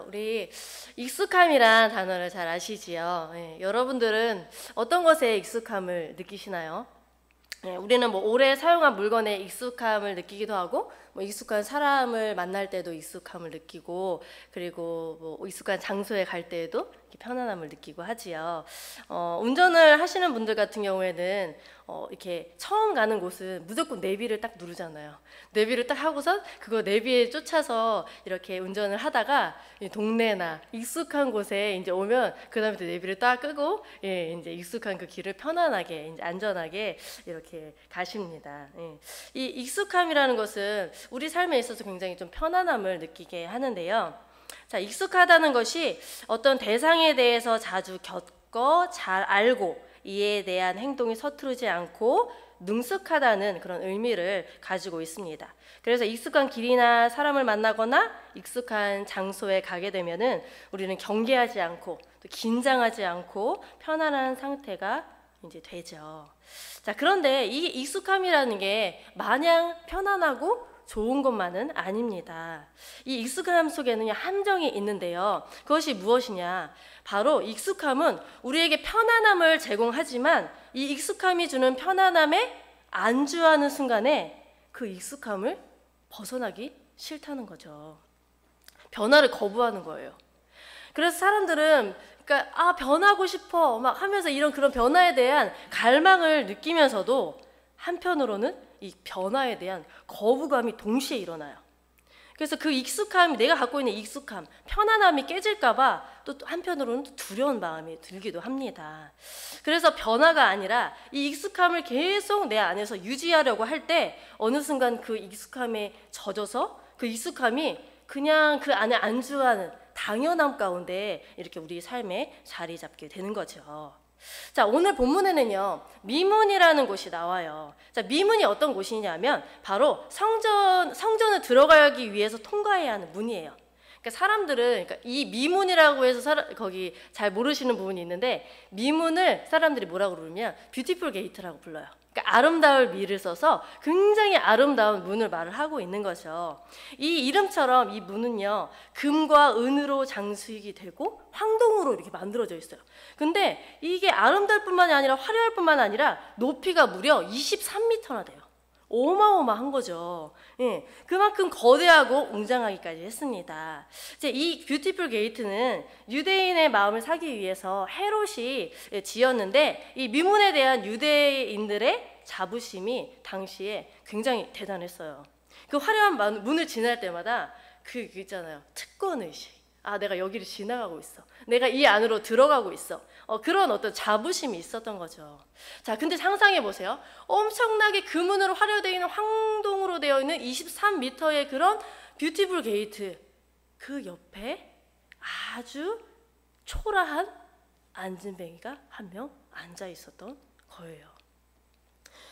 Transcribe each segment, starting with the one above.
우리 익숙함이란 단어를 잘 아시지요? 예, 여러분들은 어떤 것에 익숙함을 느끼시나요? 예, 우리는 뭐 오래 사용한 물건에 익숙함을 느끼기도 하고, 뭐 익숙한 사람을 만날 때도 익숙함을 느끼고, 그리고 뭐 익숙한 장소에 갈 때에도 이렇게 편안함을 느끼고 하지요. 운전을 하시는 분들 같은 경우에는 이렇게 처음 가는 곳은 무조건 내비를 딱 누르잖아요. 내비를 딱 하고선 그거 내비에 쫓아서 이렇게 운전을 하다가 이 동네나 익숙한 곳에 이제 오면 그 다음에 또 내비를 딱 끄고, 예, 이제 익숙한 그 길을 편안하게 이제 안전하게 이렇게 가십니다. 예. 이 익숙함이라는 것은 우리 삶에 있어서 굉장히 좀 편안함을 느끼게 하는데요. 자, 익숙하다는 것이 어떤 대상에 대해서 자주 겪어 잘 알고 이에 대한 행동이 서투르지 않고 능숙하다는 그런 의미를 가지고 있습니다. 그래서 익숙한 길이나 사람을 만나거나 익숙한 장소에 가게 되면은 우리는 경계하지 않고 또 긴장하지 않고 편안한 상태가 이제 되죠. 자, 그런데 이 익숙함이라는 게 마냥 편안하고 좋은 것만은 아닙니다. 이 익숙함 속에는 함정이 있는데요. 그것이 무엇이냐? 바로 익숙함은 우리에게 편안함을 제공하지만 이 익숙함이 주는 편안함에 안주하는 순간에 그 익숙함을 벗어나기 싫다는 거죠. 변화를 거부하는 거예요. 그래서 사람들은 그러니까 변하고 싶어 막 하면서 이런 그런 변화에 대한 갈망을 느끼면서도 한편으로는 이 변화에 대한 거부감이 동시에 일어나요. 그래서 그 익숙함, 내가 갖고 있는 익숙함, 편안함이 깨질까봐 또 한편으로는 두려운 마음이 들기도 합니다. 그래서 변화가 아니라 이 익숙함을 계속 내 안에서 유지하려고 할 때 어느 순간 그 익숙함에 젖어서 그 익숙함이 그냥 그 안에 안주하는 당연함 가운데 이렇게 우리 삶에 자리 잡게 되는 거죠. 자, 오늘 본문에는요, 미문이라는 곳이 나와요. 자, 미문이 어떤 곳이냐면 바로 성전을 들어가기 위해서 통과해야 하는 문이에요. 그러니까 사람들은 이 미문이라고 해서 거기 잘 모르시는 부분이 있는데, 미문을 사람들이 뭐라고 부르면 뷰티풀 게이트라고 불러요. 그러니까 아름다울 미를 써서 굉장히 아름다운 문을 말을 하고 있는 거죠. 이 이름처럼 이 문은요, 금과 은으로 장식이 되고 황동으로 이렇게 만들어져 있어요. 근데 이게 아름다울 뿐만이 아니라 화려할 뿐만 아니라 높이가 무려 23m나 돼요. 어마어마한 거죠. 예, 그만큼 거대하고 웅장하기까지 했습니다. 이제 이 뷰티풀 게이트는 유대인의 마음을 사기 위해서 헤롯이 지었는데, 이 미문에 대한 유대인들의 자부심이 당시에 굉장히 대단했어요. 그 화려한 문을 지날 때마다 그 있잖아요, 특권의식. 내가 여기를 지나가고 있어. 내가 이 안으로 들어가고 있어. 그런 어떤 자부심이 있었던 거죠. 자, 근데 상상해 보세요. 엄청나게 금은으로 화려되어 있는 황동으로 되어 있는 23m의 그런 뷰티풀 게이트. 그 옆에 아주 초라한 안진뱅이가 한 명 앉아 있었던 거예요.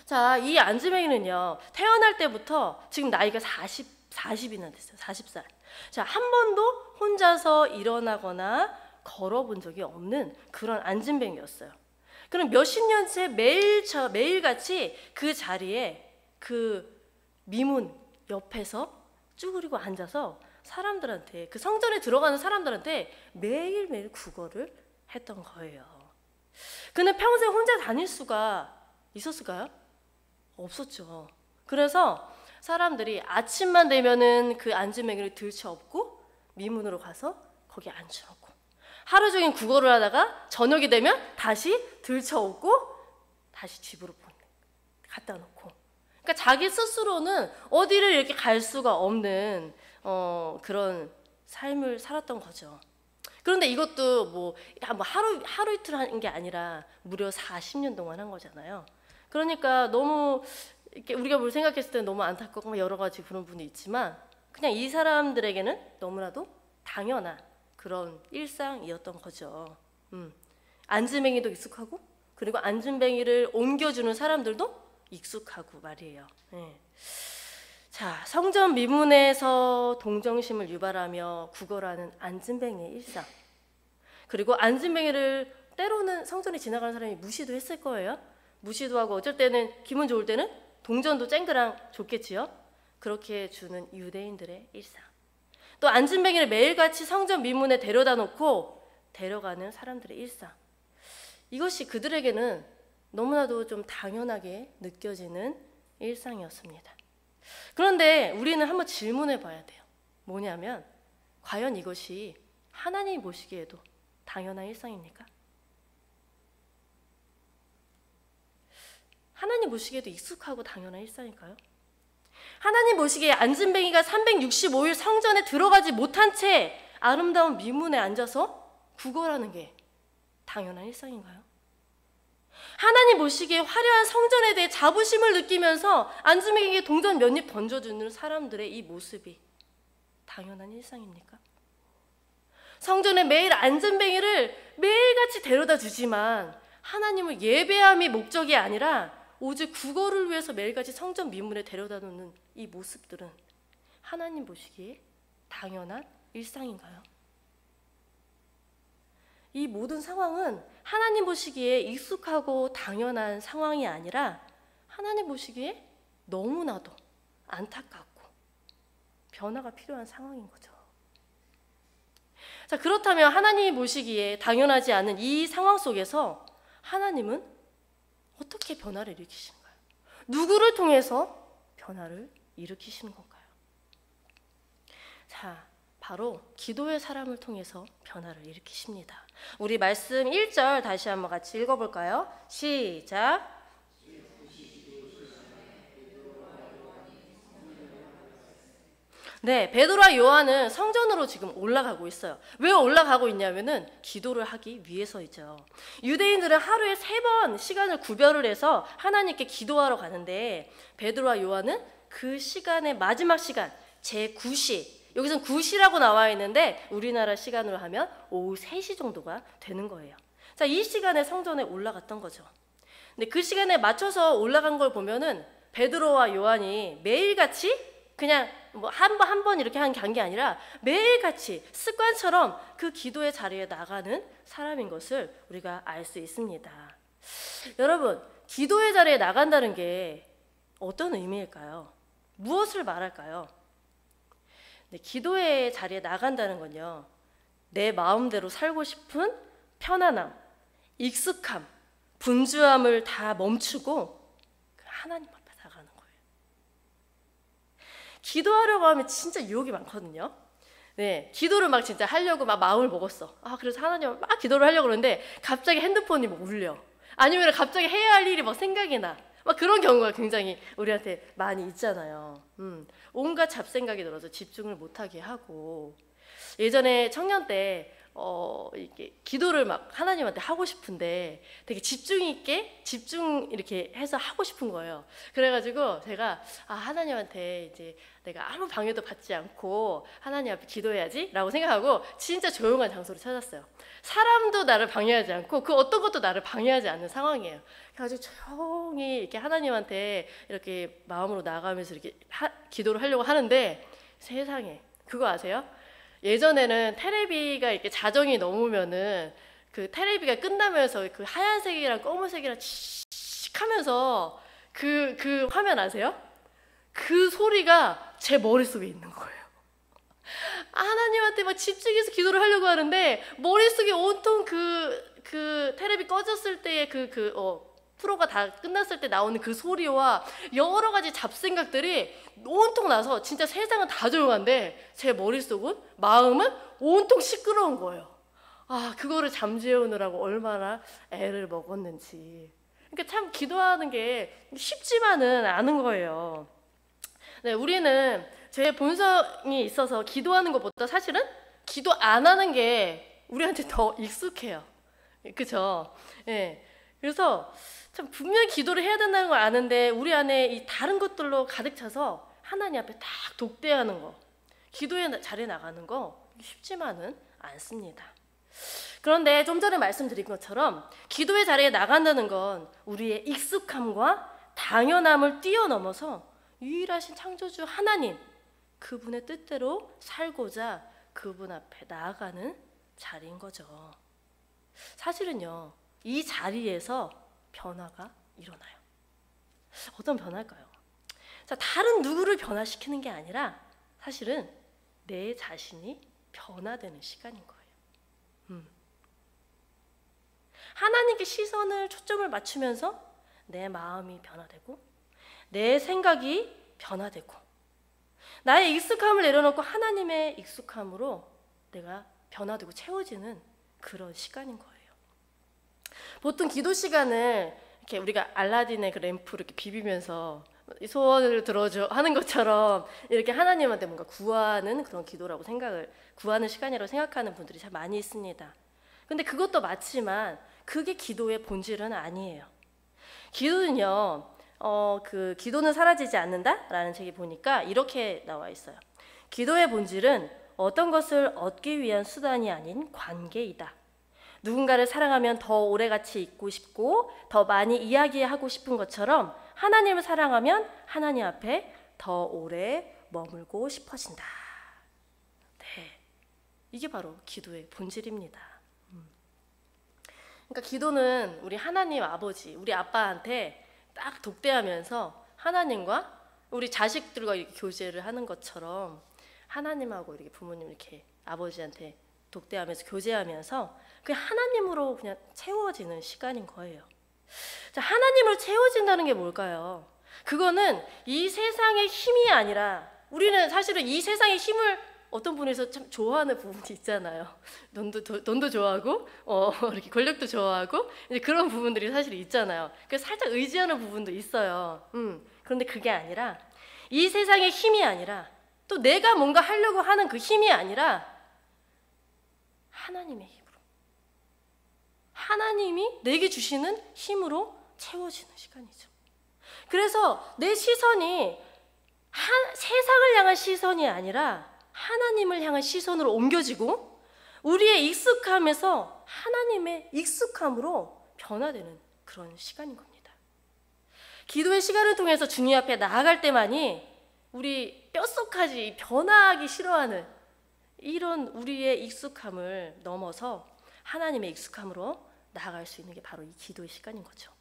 자, 이 안진뱅이는요, 태어날 때부터 지금 나이가 40이나 됐어요. 40살. 자, 한 번도 혼자서 일어나거나 걸어본 적이 없는 그런 안진뱅이였어요. 그럼 몇십 년째 매일같이 그 자리에 그 미문 옆에서 쭈그리고 앉아서 사람들한테, 그 성전에 들어가는 사람들한테 매일매일 구걸을 했던 거예요. 근데 평생 혼자 다닐 수가 있었을까요? 없었죠. 그래서 사람들이 아침만 되면은 그 안진뱅이를 들쳐업고 미문으로 가서 거기 앉혀놓고, 하루 종일 구걸을 하다가 저녁이 되면 다시 들쳐업고 다시 집으로 갖다 놓고, 그러니까 자기 스스로는 어디를 이렇게 갈 수가 없는 그런 삶을 살았던 거죠. 그런데 이것도 뭐 하루 이틀 한 게 아니라 무려 40년 동안 한 거잖아요. 그러니까 너무 이렇게 우리가 뭘 생각했을 때 너무 안타깝고 여러 가지 그런 부분이 있지만, 그냥 이 사람들에게는 너무나도 당연한 그런 일상이었던 거죠. 안진뱅이도 익숙하고, 그리고 안진뱅이를 옮겨주는 사람들도 익숙하고 말이에요. 네. 자, 성전 미문에서 동정심을 유발하며 구걸하는 안진뱅이의 일상. 그리고 안진뱅이를 때로는 성전에 지나가는 사람이 무시도 했을 거예요. 무시도 하고, 어쩔 때는 기분 좋을 때는 동전도 쨍그랑 줬겠지요. 그렇게 주는 유대인들의 일상. 또 안진뱅이를 매일같이 성전 미문에 데려다 놓고 데려가는 사람들의 일상. 이것이 그들에게는 너무나도 좀 당연하게 느껴지는 일상이었습니다. 그런데 우리는 한번 질문해 봐야 돼요. 뭐냐면 과연 이것이 하나님이 보시기에도 당연한 일상입니까? 하나님 보시기에도 익숙하고 당연한 일상일까요? 하나님 보시기에 안진뱅이가 365일 성전에 들어가지 못한 채 아름다운 미문에 앉아서 구걸하는 게 당연한 일상인가요? 하나님 보시기에 화려한 성전에 대해 자부심을 느끼면서 안진뱅이에게 동전 몇 입 던져주는 사람들의 이 모습이 당연한 일상입니까? 성전에 매일 안진뱅이를 매일같이 데려다 주지만 하나님을 예배함이 목적이 아니라 오직 구걸을 위해서 매일같이 성전 미문에 데려다 놓는 이 모습들은 하나님 보시기에 당연한 일상인가요? 이 모든 상황은 하나님 보시기에 익숙하고 당연한 상황이 아니라 하나님 보시기에 너무나도 안타깝고 변화가 필요한 상황인 거죠. 자, 그렇다면 하나님이 보시기에 당연하지 않은 이 상황 속에서 하나님은 어떻게 변화를 일으키시는가요? 누구를 통해서 변화를 일으키시는 건가요? 자, 바로 기도의 사람을 통해서 변화를 일으키십니다. 우리 말씀 1절 다시 한번 같이 읽어볼까요? 시작. 네, 베드로와 요한은 성전으로 지금 올라가고 있어요. 왜 올라가고 있냐면은 기도를 하기 위해서이죠. 유대인들은 하루에 3번 시간을 구별을 해서 하나님께 기도하러 가는데 베드로와 요한은 그 시간의 마지막 시간 제9시, 여기서는 9시라고 나와 있는데 우리나라 시간으로 하면 오후 3시 정도가 되는 거예요. 자, 이 시간에 성전에 올라갔던 거죠. 근데 그 시간에 맞춰서 올라간 걸 보면은 베드로와 요한이 매일같이 그냥 뭐 한 번 이렇게 한 게 아니라 매일같이 습관처럼 그 기도의 자리에 나가는 사람인 것을 우리가 알 수 있습니다. 여러분, 기도의 자리에 나간다는 게 어떤 의미일까요? 무엇을 말할까요? 네, 기도의 자리에 나간다는 건요, 내 마음대로 살고 싶은 편안함, 익숙함, 분주함을 다 멈추고 하나님 앞에 나가는 거예요. 기도하려고 하면 진짜 유혹이 많거든요. 네, 기도를 막 진짜 하려고 막 마음을 먹었어. 그래서 하나님 막 기도를 하려고 그러는데 갑자기 핸드폰이 막 울려. 아니면 갑자기 해야 할 일이 막 생각이 나. 막 그런 경우가 굉장히 우리한테 많이 있잖아요. 온갖 잡생각이 들어서 집중을 못하게 하고, 예전에 청년 때 이렇게 기도를 막 하나님한테 하고 싶은데 되게 집중 이렇게 해서 하고 싶은 거예요. 그래가지고 제가 하나님한테 이제 내가 아무 방해도 받지 않고 하나님 앞에 기도해야지라고 생각하고 진짜 조용한 장소를 찾았어요. 사람도 나를 방해하지 않고 그 어떤 것도 나를 방해하지 않는 상황이에요. 그래가지고 조용히 이렇게 하나님한테 이렇게 마음으로 나아가면서 이렇게 기도를 하려고 하는데, 세상에, 그거 아세요? 예전에는 테레비가 이렇게 자정이 넘으면은 그 테레비가 끝나면서 그 하얀색이랑 검은색이랑 칙 하면서 그 화면 아세요? 그 소리가 제 머릿속에 있는 거예요. 하나님한테 막 집중해서 기도를 하려고 하는데 머릿속에 온통 그 테레비 꺼졌을 때의 프로가 다 끝났을 때 나오는 그 소리와 여러 가지 잡생각들이 온통 나서 진짜 세상은 다 조용한데 제 머릿속은, 마음은 온통 시끄러운 거예요. 그거를 잠재우느라고 얼마나 애를 먹었는지. 그러니까 참 기도하는 게 쉽지만은 않은 거예요. 네, 우리는 제 본성이 있어서 기도하는 것보다 사실은 기도 안 하는 게 우리한테 더 익숙해요. 그죠? 네. 그래서 참 분명히 기도를 해야 된다는 걸 아는데 우리 안에 이 다른 것들로 가득 차서 하나님 앞에 딱 독대하는 거, 기도의 자리에 나가는 거 쉽지만은 않습니다. 그런데 좀 전에 말씀드린 것처럼 기도의 자리에 나간다는 건 우리의 익숙함과 당연함을 뛰어넘어서 유일하신 창조주 하나님, 그분의 뜻대로 살고자 그분 앞에 나아가는 자리인 거죠. 사실은요, 이 자리에서 변화가 일어나요. 어떤 변화일까요? 자, 다른 누구를 변화시키는 게 아니라 사실은 내 자신이 변화되는 시간인 거예요. 하나님께 시선을 초점을 맞추면서 내 마음이 변화되고 내 생각이 변화되고 나의 익숙함을 내려놓고 하나님의 익숙함으로 내가 변화되고 채워지는 그런 시간인 거예요. 보통 기도 시간을 이렇게 우리가 알라딘의 그 램프 이렇게 비비면서 소원을 들어줘 하는 것처럼 이렇게 하나님한테 뭔가 구하는 그런 기도라고 구하는 시간이라고 생각하는 분들이 참 많이 있습니다. 근데 그것도 맞지만 그게 기도의 본질은 아니에요. 기도는요, 기도는 사라지지 않는다라는 책에 보니까 이렇게 나와 있어요. 기도의 본질은 어떤 것을 얻기 위한 수단이 아닌 관계이다. 누군가를 사랑하면 더 오래 같이 있고 싶고 더 많이 이야기하고 싶은 것처럼 하나님을 사랑하면 하나님 앞에 더 오래 머물고 싶어진다. 네, 이게 바로 기도의 본질입니다. 그러니까 기도는 우리 하나님 아버지, 우리 아빠한테 딱 독대하면서 하나님과 우리 자식들과 이렇게 교제를 하는 것처럼 하나님하고 이렇게 부모님 이렇게 아버지한테 독대하면서 교제하면서 그냥 하나님으로 그냥 채워지는 시간인 거예요. 자, 하나님으로 채워진다는 게 뭘까요? 그거는 이 세상의 힘이 아니라 우리는 사실은 이 세상의 힘을 어떤 분에서 참 좋아하는 부분이 있잖아요. 돈도 좋아하고 이렇게 권력도 좋아하고 이제 그런 부분들이 사실 있잖아요. 그래서 살짝 의지하는 부분도 있어요. 그런데 그게 아니라 이 세상의 힘이 아니라 또 내가 뭔가 하려고 하는 그 힘이 아니라 하나님의 힘으로 하나님이 내게 주시는 힘으로 채워지는 시간이죠. 그래서 내 시선이 세상을 향한 시선이 아니라 하나님을 향한 시선으로 옮겨지고 우리의 익숙함에서 하나님의 익숙함으로 변화되는 그런 시간인 겁니다. 기도의 시간을 통해서 주님 앞에 나아갈 때만이 우리 뼛속까지 변화하기 싫어하는 이런 우리의 익숙함을 넘어서 하나님의 익숙함으로 나아갈 수 있는 게 바로 이 기도의 시간인 거죠.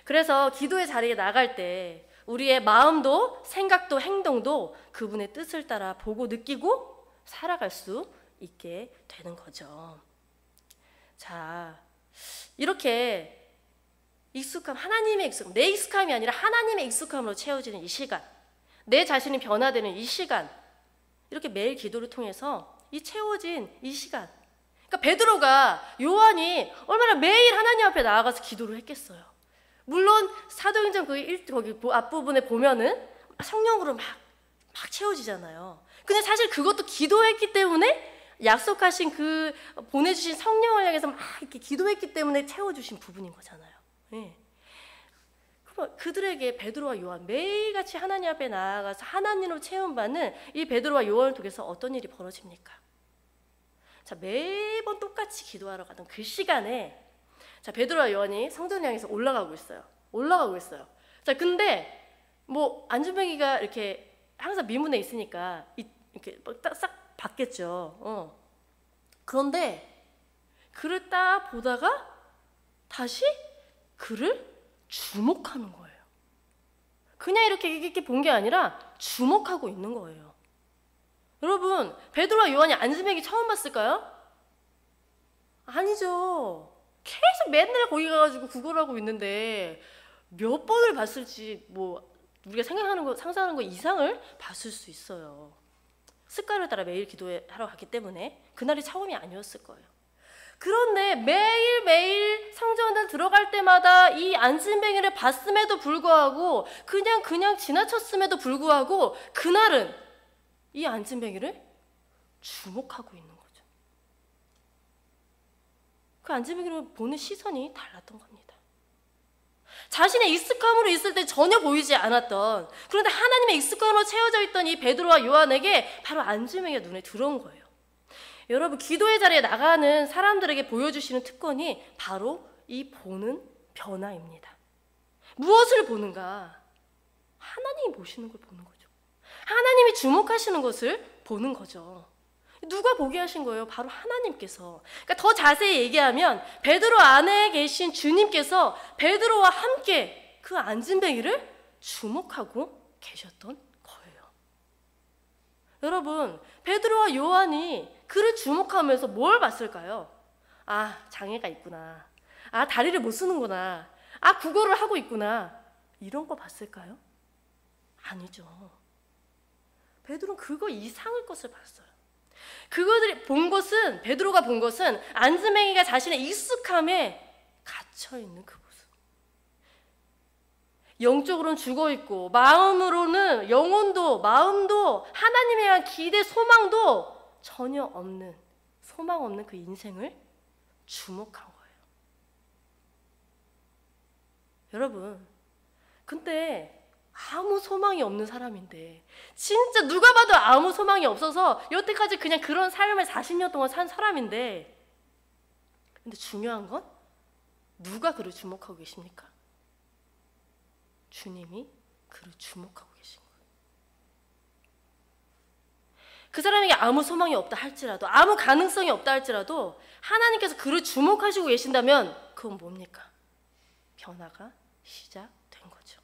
그래서 기도의 자리에 나갈 때 우리의 마음도 생각도 행동도 그분의 뜻을 따라 보고 느끼고 살아갈 수 있게 되는 거죠. 자, 이렇게 하나님의 익숙함, 내 익숙함이 아니라 하나님의 익숙함으로 채워지는 이 시간, 내 자신이 변화되는 이 시간, 이렇게 매일 기도를 통해서 이 채워진 이 시간, 그러니까 베드로가 요한이 얼마나 매일 하나님 앞에 나아가서 기도를 했겠어요. 물론 사도행전 거기 앞부분에 보면은 성령으로 막 채워지잖아요. 근데 사실 그것도 기도했기 때문에 약속하신 그 보내주신 성령을 향해서 막 이렇게 기도했기 때문에 채워주신 부분인 거잖아요. 네. 그들에게 베드로와 요한 매일같이 하나님 앞에 나아가서 하나님으로 체험받는 이 베드로와 요한을 통해서 어떤 일이 벌어집니까? 자, 매번 똑같이 기도하러 가던 그 시간에 자, 베드로와 요한이 성전을 향해서 올라가고 있어요. 자, 근데 뭐 안전뱅이가 이렇게 항상 미문에 있으니까 이렇게 싹 봤겠죠. 그런데 그를 딱 보다가 다시 그를 주목하는 거예요. 그냥 이렇게 본 게 아니라 주목하고 있는 거예요. 여러분, 베드로와 요한이 안전뱅이 처음 봤을까요? 아니죠. 계속 맨날 거기 가가지고 구걸하고 있는데 몇 번을 봤을지 뭐 우리가 상상하는 거 이상을 봤을 수 있어요. 습관을 따라 매일 기도하러 갔기 때문에 그날이 처음이 아니었을 거예요. 그런데 매일매일 성전에 들어갈 때마다 이 안진뱅이를 봤음에도 불구하고 그냥 지나쳤음에도 불구하고 그날은 이 안진뱅이를 주목하고 있는 거죠. 그 안진뱅이를 보는 시선이 달랐던 겁니다. 자신의 익숙함으로 있을 때 전혀 보이지 않았던, 그런데 하나님의 익숙함으로 채워져 있던 이 베드로와 요한에게 바로 안진뱅이가 눈에 들어온 거예요. 여러분, 기도의 자리에 나가는 사람들에게 보여주시는 특권이 바로 이 보는 변화입니다. 무엇을 보는가? 하나님이 보시는 걸 보는 거죠. 하나님이 주목하시는 것을 보는 거죠. 누가 보게 하신 거예요? 바로 하나님께서. 그러니까 더 자세히 얘기하면 베드로 안에 계신 주님께서 베드로와 함께 그 안진뱅이를 주목하고 계셨던 거예요. 여러분, 베드로와 요한이 그를 주목하면서 뭘 봤을까요? 아, 장애가 있구나. 아, 다리를 못 쓰는구나. 아, 국어를 하고 있구나. 이런 거 봤을까요? 아니죠. 베드로는 그거 이상의 것을 봤어요. 그거들이 본 것은, 베드로가 본 것은 안즈맹이가 자신의 익숙함에 갇혀 있는 그 모습. 영적으로는 죽어 있고 마음으로는 영혼도 마음도 하나님에 대한 기대 소망도 전혀 없는, 소망 없는 그 인생을 주목한 거예요. 여러분, 근데 아무 소망이 없는 사람인데, 진짜 누가 봐도 아무 소망이 없어서 여태까지 그냥 그런 삶을 40년 동안 산 사람인데, 근데 중요한 건 누가 그를 주목하고 계십니까? 주님이 그를 주목하고 계신 거예요. 그 사람에게 아무 소망이 없다 할지라도, 아무 가능성이 없다 할지라도 하나님께서 그를 주목하시고 계신다면 그건 뭡니까? 변화가 시작된 거죠.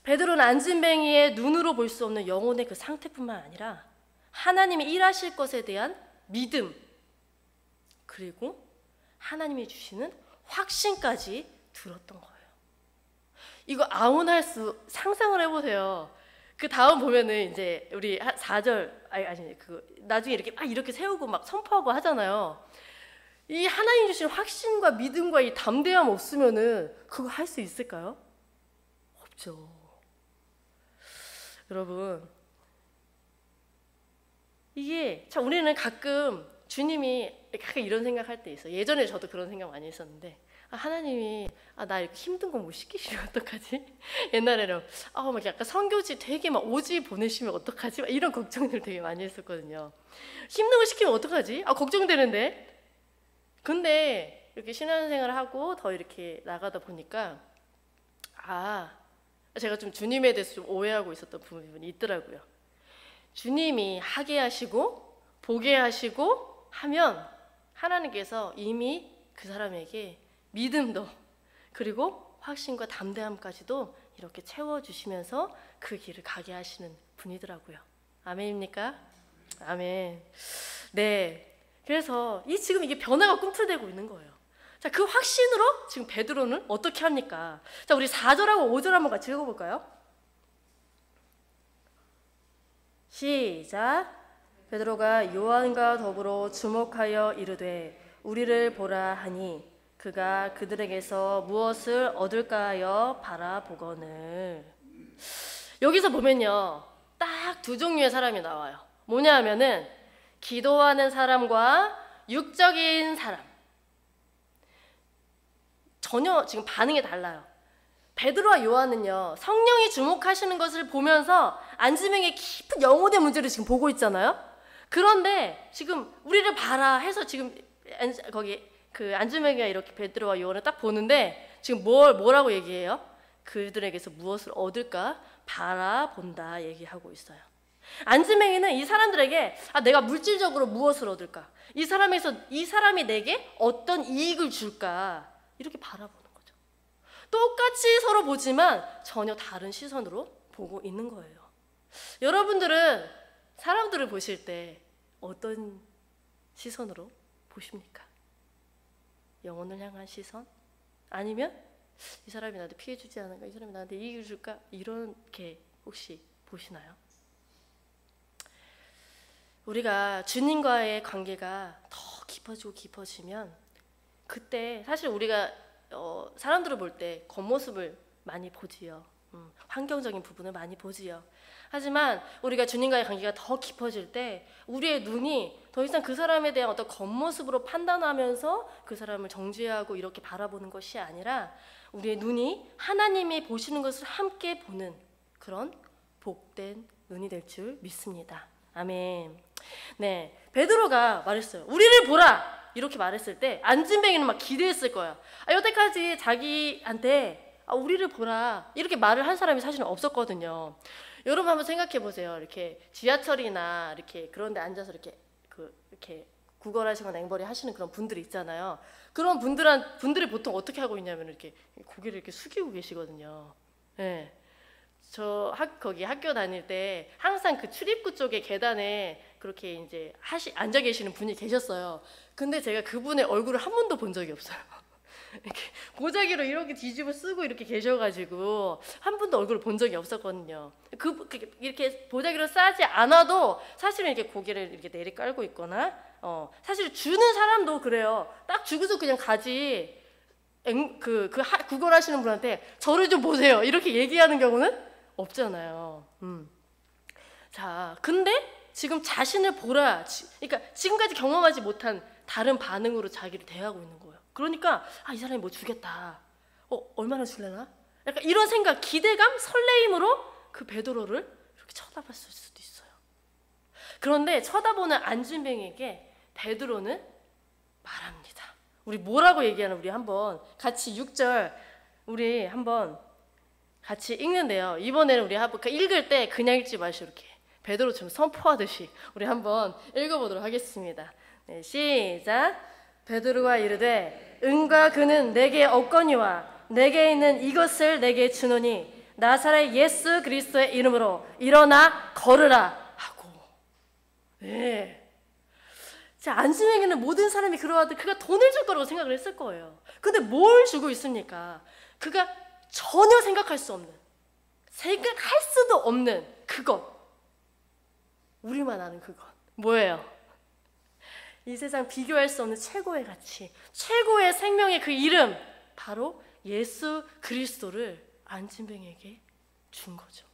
베드로는 안진뱅이의 눈으로 볼 수 없는 영혼의 그 상태뿐만 아니라 하나님이 일하실 것에 대한 믿음, 그리고 하나님이 주시는 확신까지 들었던 거예요. 이거 아무나 할 수, 상상을 해보세요. 그 다음 보면은 이제 우리 4절, 아니 그 나중에 이렇게 막 이렇게 세우고 막 선포하고 하잖아요. 이 하나님 주신 확신과 믿음과 이 담대함 없으면은 그거 할 수 있을까요? 없죠. 여러분, 이게 참 우리는 가끔 주님이 가끔 이런 생각할 때 있어요. 예전에 저도 그런 생각 많이 했었는데, 하나님이 나 이렇게 힘든 거 못 시키시면 어떡하지? 옛날에는 막 약간 선교지 되게 막 오지 보내시면 어떡하지? 막 이런 걱정들 되게 많이 했었거든요. 힘든 거 시키면 어떡하지? 걱정되는데. 근데 이렇게 신앙생활을 하고 더 이렇게 나가다 보니까 제가 좀 주님에 대해서 좀 오해하고 있었던 부분이 있더라고요. 주님이 하게 하시고 보게 하시고 하면 하나님께서 이미 그 사람에게 믿음도 그리고 확신과 담대함까지도 이렇게 채워주시면서 그 길을 가게 하시는 분이더라고요. 아멘입니까? 아멘. 네. 그래서 지금 이게 변화가 꿈틀대고 있는 거예요. 자, 그 확신으로 지금 베드로는 어떻게 합니까? 자, 우리 4절하고 5절 한번 같이 읽어볼까요? 시작. 베드로가 요한과 더불어 주목하여 이르되 우리를 보라 하니 그가 그들에게서 무엇을 얻을까 하여 바라보거늘. 여기서 보면요, 딱 두 종류의 사람이 나와요. 뭐냐 하면은 기도하는 사람과 육적인 사람. 전혀 지금 반응이 달라요. 베드로와 요한은요, 성령이 주목하시는 것을 보면서 안지명의 깊은 영혼의 문제를 지금 보고 있잖아요. 그런데 지금 우리를 봐라 해서 지금 거기 그 안지명이가 이렇게 베드로와 요한을 딱 보는데 지금 뭐라고 얘기해요? 그들에게서 무엇을 얻을까 바라본다 얘기하고 있어요. 안지명이는 이 사람들에게 내가 물질적으로 무엇을 얻을까? 이 사람이 내게 어떤 이익을 줄까? 이렇게 바라보는 거죠. 똑같이 서로 보지만 전혀 다른 시선으로 보고 있는 거예요. 여러분들은 사람들을 보실 때 어떤 시선으로 보십니까? 영혼을 향한 시선? 아니면 이 사람이 나한테 피해 주지 않을까? 이 사람이 나한테 이익을 줄까? 이렇게 혹시 보시나요? 우리가 주님과의 관계가 더 깊어지고 깊어지면 그때 사실 우리가 사람들을 볼 때 겉모습을 많이 보지요. 환경적인 부분을 많이 보지요. 하지만 우리가 주님과의 관계가 더 깊어질 때 우리의 눈이 더 이상 그 사람에 대한 어떤 겉모습으로 판단하면서 그 사람을 정죄하고 이렇게 바라보는 것이 아니라 우리의 눈이 하나님이 보시는 것을 함께 보는 그런 복된 눈이 될 줄 믿습니다. 아멘. 네, 베드로가 말했어요. 우리를 보라! 이렇게 말했을 때 안진뱅이는 막 기대했을 거야. 여태까지 자기한테 우리를 보라 이렇게 말을 한 사람이 사실은 없었거든요. 여러분 한번 생각해 보세요. 이렇게 지하철이나 이렇게 그런 데 앉아서 이렇게 구걸하시거나 앵벌이 하시는 그런 분들이 있잖아요. 그런 분들이 보통 어떻게 하고 있냐면 이렇게 고개를 이렇게 숙이고 계시거든요. 네. 거기 학교 다닐 때 항상 그 출입구 쪽에 계단에 그렇게 이제 앉아 계시는 분이 계셨어요. 근데 제가 그분의 얼굴을 한 번도 본 적이 없어요. 이렇게 보자기로 이렇게 뒤집어 쓰고 이렇게 계셔가지고 한 번도 얼굴을 본 적이 없었거든요. 이렇게 보자기로 싸지 않아도 사실은 이렇게 고개를 이렇게 내리 깔고 있거나, 사실 주는 사람도 그래요. 딱 주고서 그냥 가지. 구걸하시는 분한테 저를 좀 보세요 이렇게 얘기하는 경우는 없잖아요. 자, 근데 지금 자신을 보라, 그러니까 지금까지 경험하지 못한 다른 반응으로 자기를 대하고 있는 거예요. 그러니까 이 사람이 뭐 주겠다, 얼마나 줄래나, 약간 이런 생각, 기대감, 설레임으로 그 베드로를 이렇게 쳐다봤을 수도 있어요. 그런데 쳐다보는 안진뱅이에게 베드로는 말합니다. 우리 뭐라고 얘기하는, 우리 한번 같이 6절 우리 한번 같이 읽는데요. 이번에는 우리 한번 읽을 때 그냥 읽지 마시고 이렇게 베드로처럼 선포하듯이 우리 한번 읽어보도록 하겠습니다. 네, 시작. 베드로가 이르되 은과 금은 내게 없거니와 내게 있는 이것을 내게 주노니 나사렛 예수 그리스도의 이름으로 일어나 걸으라 하고. 네. 자, 안심에게는 모든 사람이 그러하듯 그가 돈을 줄 거라고 생각을 했을 거예요. 근데 뭘 주고 있습니까? 그가 전혀 생각할 수 없는, 생각할 수도 없는 그것, 우리만 아는 그것 뭐예요? 이 세상 비교할 수 없는 최고의 가치, 최고의 생명의 그 이름, 바로 예수 그리스도를 안진뱅이에게 준 거죠.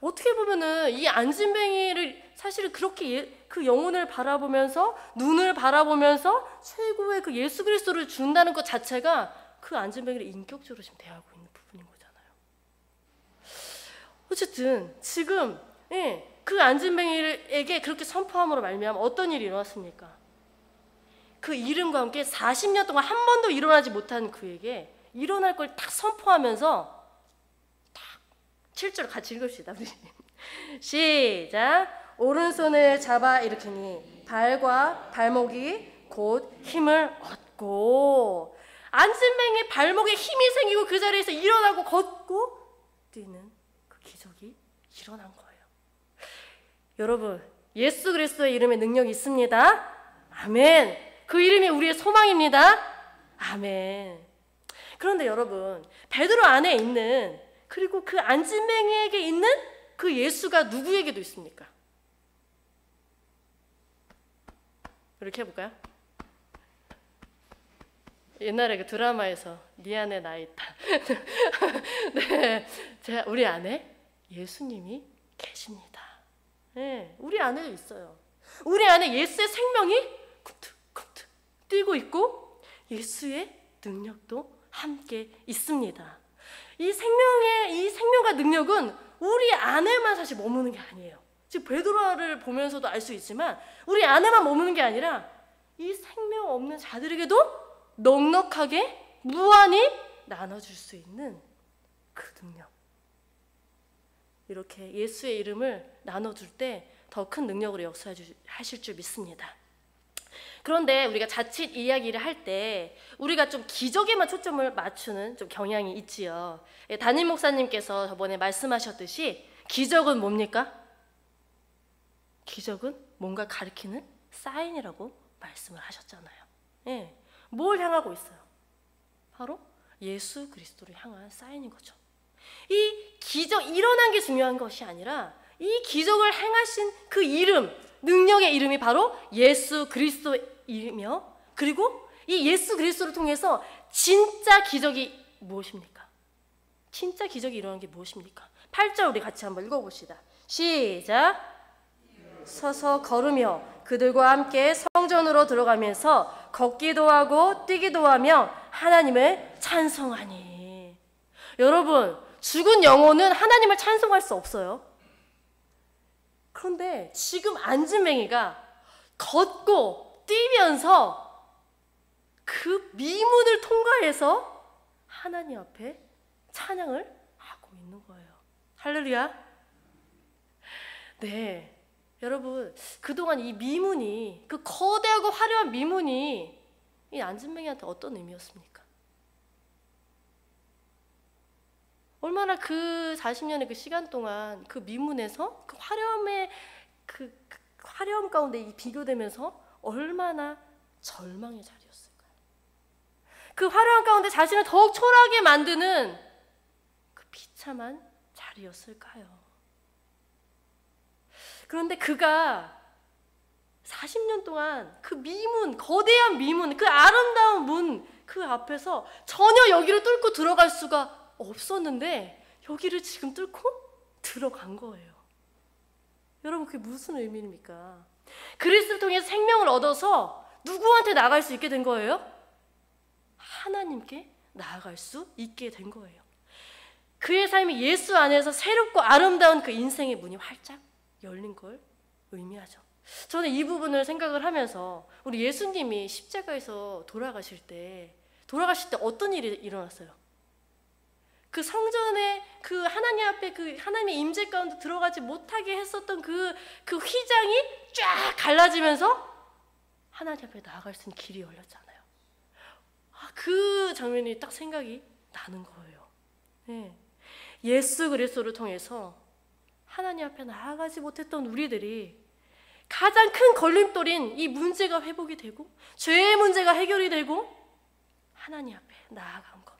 어떻게 보면은 이 안진뱅이를 사실은 그렇게 그 영혼을 바라보면서, 눈을 바라보면서 최고의 그 예수 그리스도를 준다는 것 자체가 그 안진뱅이를 인격적으로 지금 대하고 있는 부분인 거잖아요. 어쨌든 지금 그 안진뱅이에게 그렇게 선포함으로 말미암아 어떤 일이 일어났습니까? 그 이름과 함께 40년 동안 한 번도 일어나지 못한 그에게 일어날 걸 딱 선포하면서, 딱 7절 같이 읽읍시다 우리. 시작. 오른손을 잡아 일으키니 발과 발목이 곧 힘을 얻고. 안진뱅이 발목에 힘이 생기고 그 자리에서 일어나고 걷고 뛰는 그 기적이 일어난 거예요. 여러분, 예수 그리스도의 이름에 능력이 있습니다. 아멘. 그 이름이 우리의 소망입니다. 아멘. 그런데 여러분, 베드로 안에 있는, 그리고 그 안진뱅이에게 있는 그 예수가 누구에게도 있습니까? 이렇게 해볼까요? 옛날에 그 드라마에서 네 안에 나 있다. 네, 우리 안에 예수님이 계십니다. 네, 우리 안에도 있어요. 우리 안에 예수의 생명이 쿵툭쿵툭 뛰고 있고 예수의 능력도 함께 있습니다. 이 생명과 능력은 우리 안에만 사실 머무는 게 아니에요. 지금 베드로를 보면서도 알 수 있지만 우리 안에만 머무는 게 아니라 이 생명 없는 자들에게도 넉넉하게 무한히 나눠줄 수 있는 그 능력. 이렇게 예수의 이름을 나눠줄 때 더 큰 능력으로 역사하실 줄 믿습니다. 그런데 우리가 자칫 이야기를 할 때 우리가 좀 기적에만 초점을 맞추는 좀 경향이 있지요. 담임 목사님께서 저번에 말씀하셨듯이 기적은 뭡니까? 기적은 뭔가 가리키는 사인이라고 말씀을 하셨잖아요. 예, 뭘 향하고 있어요? 바로 예수 그리스도를 향한 사인인 거죠. 이 기적, 일어난 게 중요한 것이 아니라 이 기적을 행하신 그 이름, 능력의 이름이 바로 예수 그리스도이며, 그리고 이 예수 그리스도를 통해서 진짜 기적이 무엇입니까? 진짜 기적이 일어난 게 무엇입니까? 8절 우리 같이 한번 읽어봅시다. 시작. 서서 걸으며 그들과 함께 성전으로 들어가면서 걷기도 하고 뛰기도 하며 하나님을 찬송하니. 여러분, 죽은 영혼은 하나님을 찬송할 수 없어요. 그런데 지금 안진뱅이가 걷고 뛰면서 그 미문을 통과해서 하나님 앞에 찬양을 하고 있는 거예요. 할렐루야. 네, 여러분, 그동안 이 미문이, 그 거대하고 화려한 미문이 이 안진뱅이한테 어떤 의미였습니까? 얼마나 그 40년의 그 시간 동안 그 미문에서 그 화려함의 그 화려함 가운데 이 비교되면서 얼마나 절망의 자리였을까요? 그 화려함 가운데 자신을 더욱 초라하게 만드는 그 비참한 자리였을까요? 그런데 그가 40년 동안 그 미문, 거대한 미문, 그 아름다운 문 그 앞에서 전혀 여기를 뚫고 들어갈 수가 없었는데 여기를 지금 뚫고 들어간 거예요. 여러분, 그게 무슨 의미입니까? 그리스도를 통해서 생명을 얻어서 누구한테 나아갈 수 있게 된 거예요? 하나님께 나아갈 수 있게 된 거예요. 그의 삶이 예수 안에서 새롭고 아름다운 그 인생의 문이 활짝 열린 걸 의미하죠. 저는 이 부분을 생각을 하면서 우리 예수님이 십자가에서 돌아가실 때 어떤 일이 일어났어요? 그 성전에 그 하나님 앞에 그 하나님의 임재 가운데 들어가지 못하게 했었던 그 휘장이 쫙 갈라지면서 하나님 앞에 나아갈 수 있는 길이 열렸잖아요. 그 장면이 딱 생각이 나는 거예요. 네. 예수 그리스도를 통해서 하나님 앞에 나아가지 못했던 우리들이 가장 큰 걸림돌인 이 문제가 회복이 되고 죄의 문제가 해결이 되고 하나님 앞에 나아간 것,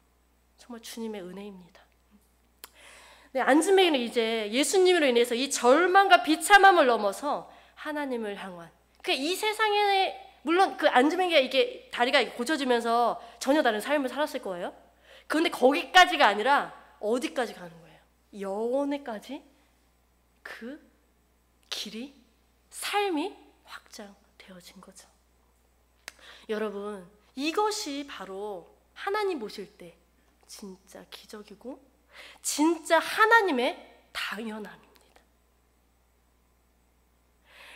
정말 주님의 은혜입니다. 네, 안즈메이는 이제 예수님으로 인해서 이 절망과 비참함을 넘어서 하나님을 향한 이 세상에, 물론 그 안즈메이가 이게 다리가 고쳐지면서 전혀 다른 삶을 살았을 거예요. 그런데 거기까지가 아니라 어디까지 가는 거예요? 영원에까지 그 길이, 삶이 확장되어진 거죠. 여러분, 이것이 바로 하나님 보실 때 진짜 기적이고 진짜 하나님의 당연함입니다.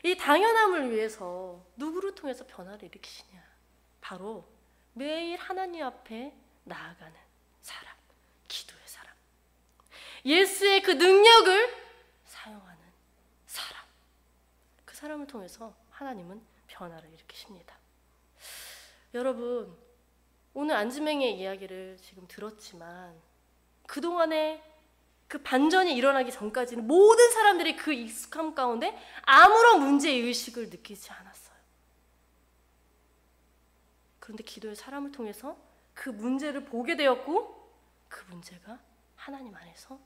이 당연함을 위해서 누구를 통해서 변화를 일으키시냐? 바로 매일 하나님 앞에 나아가는 사람, 기도의 사람, 예수의 그 능력을 사용하는 사람, 그 사람을 통해서 하나님은 변화를 일으키십니다. 여러분, 오늘 안즈맹의 이야기를 지금 들었지만 그동안에 그 반전이 일어나기 전까지는 모든 사람들이 그 익숙함 가운데 아무런 문제의식을 느끼지 않았어요. 그런데 기도의 사람을 통해서 그 문제를 보게 되었고 그 문제가 하나님 안에서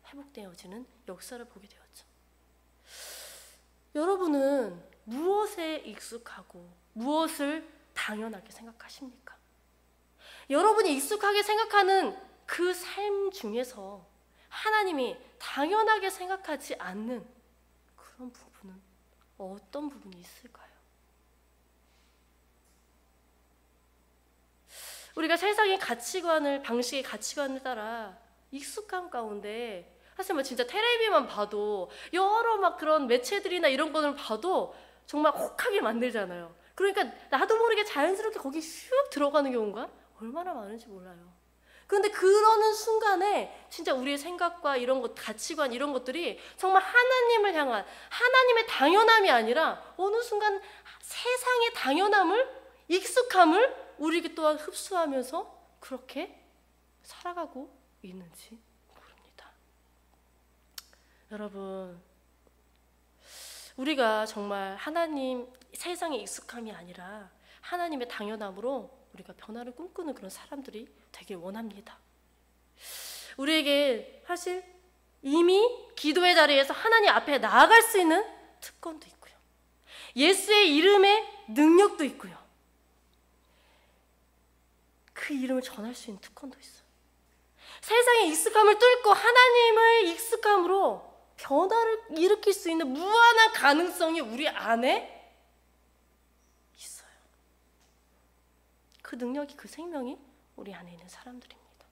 회복되어지는 역사를 보게 되었죠. 여러분은 무엇에 익숙하고 무엇을 당연하게 생각하십니까? 여러분이 익숙하게 생각하는 그 삶 중에서 하나님이 당연하게 생각하지 않는 그런 부분은 어떤 부분이 있을까요? 우리가 세상의 가치관을, 방식의 가치관을 따라 익숙함 가운데 사실 뭐 진짜 텔레비만 봐도 여러 막 그런 매체들이나 이런 거를 봐도 정말 혹하게 만들잖아요. 그러니까 나도 모르게 자연스럽게 거기 슉 들어가는 경우가 얼마나 많은지 몰라요. 그런데 그러는 순간에 진짜 우리의 생각과 이런 것, 가치관 이런 것들이 정말 하나님을 향한 하나님의 당연함이 아니라 어느 순간 세상의 당연함을, 익숙함을 우리에게 또한 흡수하면서 그렇게 살아가고 있는지 모릅니다. 여러분, 우리가 정말 하나님, 세상의 익숙함이 아니라 하나님의 당연함으로 우리가 변화를 꿈꾸는 그런 사람들이 되길 원합니다. 우리에게 사실 이미 기도의 자리에서 하나님 앞에 나아갈 수 있는 특권도 있고요. 예수의 이름의 능력도 있고요. 그 이름을 전할 수 있는 특권도 있어요. 세상의 익숙함을 뚫고 하나님의 익숙함으로 변화를 일으킬 수 있는 무한한 가능성이 우리 안에 있어요. 그 능력이, 그 생명이 우리 안에 있는 사람들입니다.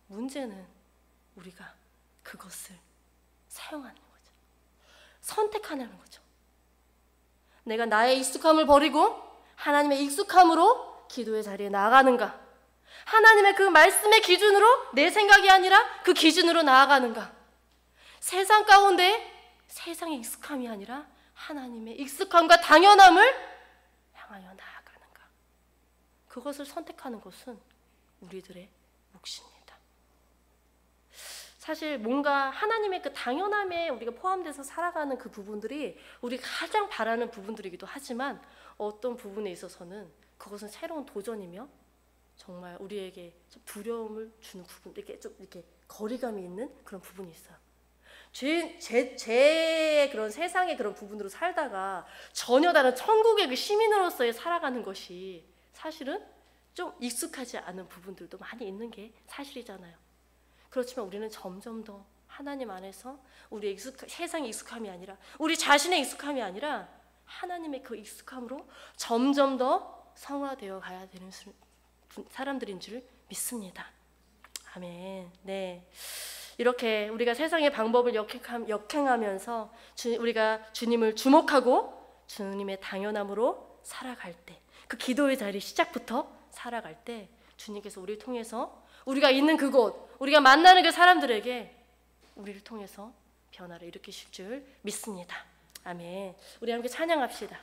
문제는 우리가 그것을 사용하는 거죠. 선택하는 거죠. 내가 나의 익숙함을 버리고 하나님의 익숙함으로 기도의 자리에 나아가는가? 하나님의 그 말씀의 기준으로 내 생각이 아니라 그 기준으로 나아가는가? 세상 가운데 세상의 익숙함이 아니라 하나님의 익숙함과 당연함을 향하여 나아가는가? 그것을 선택하는 것은 우리들의 몫입니다. 사실 뭔가 하나님의 그 당연함에 우리가 포함돼서 살아가는 그 부분들이 우리가 가장 바라는 부분들이기도 하지만 어떤 부분에 있어서는 그것은 새로운 도전이며 정말 우리에게 좀 두려움을 주는 부분, 이렇게 좀 이렇게 거리감이 있는 그런 부분이 있어요. 제 그런 세상의 그런 부분으로 살다가 전혀 다른 천국의 그 시민으로서의 살아가는 것이 사실은 좀 익숙하지 않은 부분들도 많이 있는 게 사실이잖아요. 그렇지만 우리는 점점 더 하나님 안에서 우리의 세상의 익숙함이 아니라 우리 자신의 익숙함이 아니라 하나님의 그 익숙함으로 점점 더 성화되어 가야 되는 사람들인 줄 믿습니다. 아멘. 네. 이렇게 우리가 세상의 방법을 역행하면서 우리가 주님을 주목하고 주님의 당연함으로 살아갈 때, 그 기도의 자리 시작부터 살아갈 때 주님께서 우리를 통해서 우리가 있는 그곳, 우리가 만나는 그 사람들에게 우리를 통해서 변화를 일으키실 줄 믿습니다. 아멘. 우리 함께 찬양합시다.